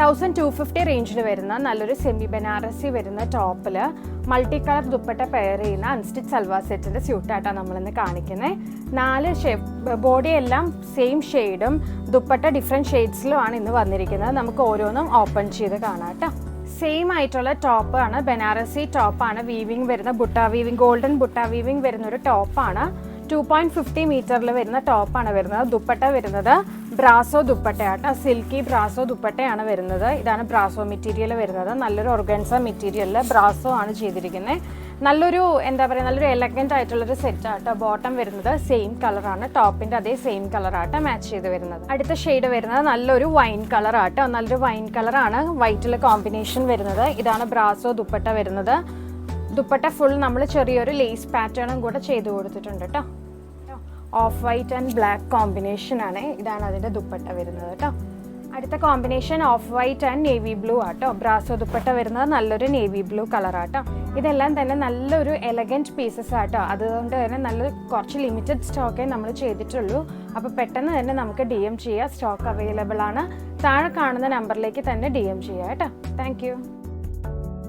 1250 റേഞ്ചിൽ വരുന്ന നല്ലൊരു സെമി ബനാറസി വരുന്ന ടോപ്പിൽ മൾട്ടി കളർ ദുപ്പട്ട പെയർ ചെയ്യുന്ന അൺസ്റ്റിച്ച് സൽവാർ സെറ്റിൻ്റെ സ്യൂട്ടായിട്ടാണ് നമ്മളിന്ന് കാണിക്കുന്നത്. 4 ബോഡി എല്ലാം സെയിം ഷെയ്ഡും ദുപ്പട്ട ഡിഫറെൻറ്റ് ഷെയ്ഡ്സിലുമാണ് ഇന്ന് വന്നിരിക്കുന്നത്. നമുക്ക് ഓരോന്നും ഓപ്പൺ ചെയ്ത് കാണാം കേട്ടോ. സെയിം ആയിട്ടുള്ള ടോപ്പാണ്, ബനാറസി ടോപ്പാണ്, വീവിങ് വരുന്ന butta weaving, golden butta weaving വരുന്ന ഒരു ടോപ്പാണ്. 2.50 മീറ്ററിൽ വരുന്ന ടോപ്പാണ് വരുന്നത്. ദുപ്പട്ട വരുന്നത് ബ്രാസോ ദുപ്പട്ടയാട്ടോ, സിൽക്കി ബ്രാസോ ദുപ്പട്ടയാണ് വരുന്നത്. ഇതാണ് ബ്രാസോ മെറ്റീരിയൽ വരുന്നത്. നല്ലൊരു ഓർഗൻസ മെറ്റീരിയലിൽ ബ്രാസോ ആണ് ചെയ്തിരിക്കുന്നത്. നല്ലൊരു നല്ലൊരു എലഗൻ്റ് ആയിട്ടുള്ളൊരു സെറ്റാട്ടോ. ബോട്ടം വരുന്നത് സെയിം കളറാണ്, ടോപ്പിൻ്റെ അതേ സെയിം കളറാട്ടോ മാച്ച് ചെയ്ത് വരുന്നത്. അടുത്ത ഷെയ്ഡ് വരുന്നത് നല്ലൊരു വൈൻ കളറാട്ടോ. നല്ലൊരു വൈൻ കളറാണ് വൈറ്റിൽ കോമ്പിനേഷൻ വരുന്നത്. ഇതാണ് ബ്രാസോ ദുപ്പട്ട വരുന്നത്. ദുപ്പട്ട ഫുൾ നമ്മൾ ചെറിയൊരു ലേസ് പാറ്റേണും കൂടെ ചെയ്ത് കൊടുത്തിട്ടുണ്ട് കേട്ടോ. Of white and black combination ആണ്. ഇതാണ് അതിൻ്റെ ദുപ്പട്ട വരുന്നത് കേട്ടോ. അടുത്ത combination of white and navy blue ആട്ടോ. ബ്രാസോ ദുപ്പട്ട വരുന്നത് നല്ലൊരു നേവി ബ്ലൂ കളറാട്ടോ. ഇതെല്ലാം തന്നെ നല്ലൊരു എലഗൻറ്റ് പീസസ് ആട്ടോ. അതുകൊണ്ട് തന്നെ കുറച്ച് ലിമിറ്റഡ് സ്റ്റോക്കേ നമ്മൾ ചെയ്തിട്ടുള്ളൂ. അപ്പോൾ പെട്ടെന്ന് തന്നെ നമുക്ക് DM ചെയ്യാം. സ്റ്റോക്ക് അവൈലബിൾ ആണ്. താഴെ കാണുന്ന നമ്പറിലേക്ക് തന്നെ DM ചെയ്യാം കേട്ടോ. താങ്ക്